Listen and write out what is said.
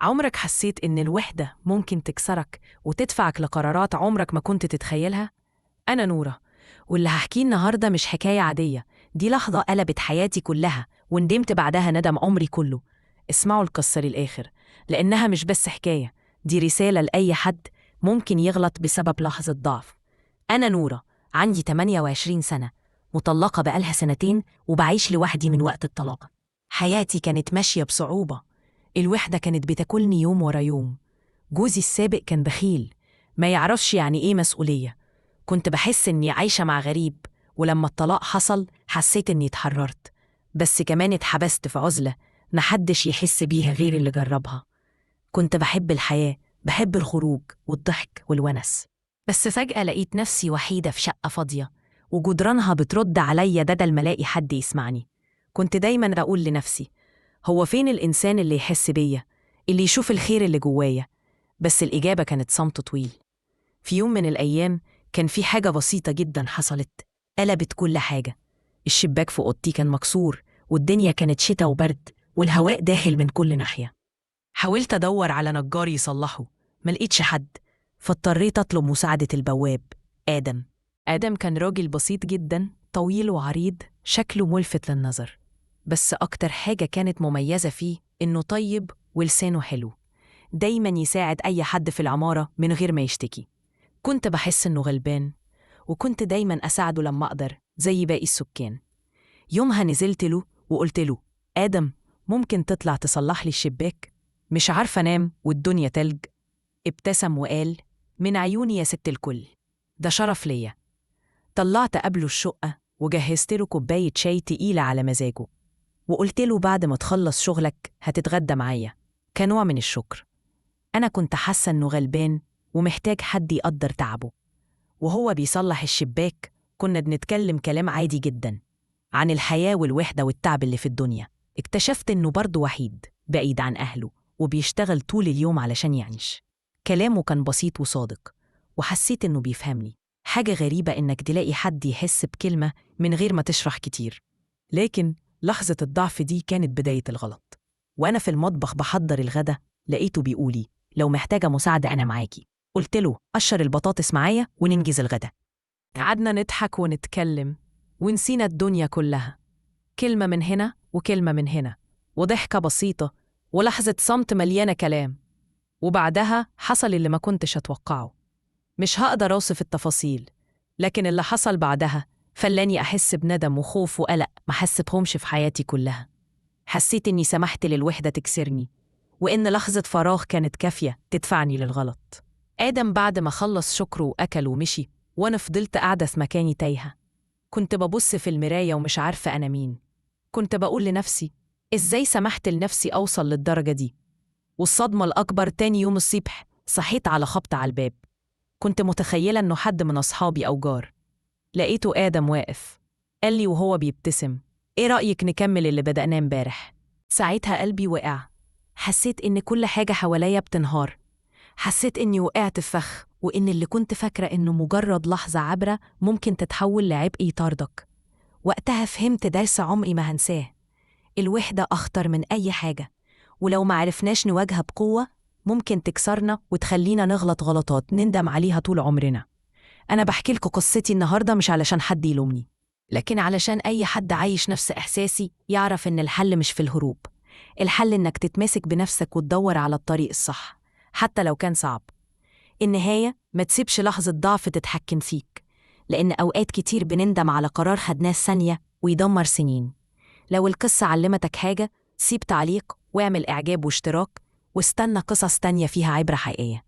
عمرك حسيت إن الوحدة ممكن تكسرك وتدفعك لقرارات عمرك ما كنت تتخيلها؟ أنا نورة، واللي هحكيه النهاردة مش حكاية عادية، دي لحظة قلبت حياتي كلها وندمت بعدها ندم عمري كله. اسمعوا القصة للآخر، لأنها مش بس حكاية، دي رسالة لأي حد ممكن يغلط بسبب لحظة ضعف. أنا نورة، عندي 28 سنة، مطلقة بقالها سنتين وبعيش لوحدي من وقت الطلاق. حياتي كانت ماشية بصعوبة، الوحدة كانت بتاكلني يوم ورا يوم. جوزي السابق كان بخيل، ما يعرفش يعني إيه مسؤولية. كنت بحس إني عايشة مع غريب، ولما الطلاق حصل حسيت إني اتحررت، بس كمان اتحبست في عزلة محدش يحس بيها غير اللي جربها. كنت بحب الحياة، بحب الخروج والضحك والونس، بس فجأة لقيت نفسي وحيدة في شقة فاضية وجدرانها بترد عليا بدل ما الاقي حد يسمعني. كنت دايما أقول لنفسي، هو فين الإنسان اللي يحس بيا، اللي يشوف الخير اللي جوايا؟ بس الإجابة كانت صمت طويل. في يوم من الأيام كان في حاجة بسيطة جدا حصلت، قلبت كل حاجة. الشباك في أوضتي كان مكسور، والدنيا كانت شتا وبرد، والهواء داخل من كل ناحية. حاولت أدور على نجار يصلحه، ملقيتش حد، فاضطريت أطلب مساعدة البواب آدم. آدم كان راجل بسيط جدا، طويل وعريض، شكله ملفت للنظر، بس أكتر حاجة كانت مميزة فيه إنه طيب ولسانه حلو، دايما يساعد أي حد في العمارة من غير ما يشتكي. كنت بحس إنه غلبان، وكنت دايما أساعده لما أقدر زي باقي السكان. يومها نزلت له وقلت له، آدم، ممكن تطلع تصلح لي الشباك؟ مش عارفة أنام والدنيا تلج. ابتسم وقال، من عيوني يا ست الكل، ده شرف ليا. طلعت قبله الشقة وجهزت له كوباية شاي تقيلة على مزاجه، وقلت له بعد ما تخلص شغلك هتتغدى معايا، كنوع من الشكر. أنا كنت حاسة إنه غلبان ومحتاج حد يقدر تعبه. وهو بيصلح الشباك كنا بنتكلم كلام عادي جدا عن الحياة والوحدة والتعب اللي في الدنيا. اكتشفت إنه برضه وحيد، بعيد عن أهله، وبيشتغل طول اليوم علشان يعيش. كلامه كان بسيط وصادق، وحسيت إنه بيفهمني. حاجة غريبة إنك تلاقي حد يحس بكلمة من غير ما تشرح كتير. لكن لحظة الضعف دي كانت بداية الغلط. وأنا في المطبخ بحضر الغدا لقيته بيقولي، لو محتاجة مساعدة أنا معاكي. قلت له، قشر البطاطس معايا وننجز الغدا. قعدنا نضحك ونتكلم ونسينا الدنيا كلها، كلمة من هنا وكلمة من هنا، وضحكة بسيطة ولحظة صمت مليانة كلام. وبعدها حصل اللي ما كنتش أتوقعه. مش هقدر أوصف التفاصيل، لكن اللي حصل بعدها خلاني أحس بندم وخوف وقلق ما حسبهمش في حياتي كلها. حسيت إني سمحت للوحدة تكسرني، وإن لحظة فراغ كانت كافية تدفعني للغلط. آدم بعد ما خلص شكره وأكل ومشي، وأنا فضلت قاعدة في مكاني تايهة. كنت ببص في المراية ومش عارفة أنا مين. كنت بقول لنفسي، إزاي سمحت لنفسي أوصل للدرجة دي؟ والصدمة الأكبر تاني يوم الصبح صحيت على خبط على الباب. كنت متخيلة إنه حد من أصحابي أو جار. لقيته آدم واقف، قال لي وهو بيبتسم، إيه رأيك نكمل اللي بدأناه امبارح؟ ساعتها قلبي وقع، حسيت إن كل حاجة حواليا بتنهار. حسيت إني وقعت في فخ، وإن اللي كنت فاكرة إنه مجرد لحظة عابرة ممكن تتحول لعبء يطاردك. وقتها فهمت درس عمري ما هنساه، الوحدة أخطر من أي حاجة، ولو ما عرفناش نواجهها بقوة ممكن تكسرنا وتخلينا نغلط غلطات نندم عليها طول عمرنا. أنا بحكي لكم قصتي النهاردة مش علشان حد يلومني، لكن علشان أي حد عايش نفس إحساسي يعرف إن الحل مش في الهروب. الحل إنك تتمسك بنفسك وتدور على الطريق الصح حتى لو كان صعب. النهاية، ما تسيبش لحظة ضعف تتحكم فيك، لأن أوقات كتير بنندم على قرار خدناه ثانية ويدمر سنين. لو القصة علمتك حاجة، سيب تعليق واعمل إعجاب واشتراك، واستنى قصص تانية فيها عبرة حقيقية.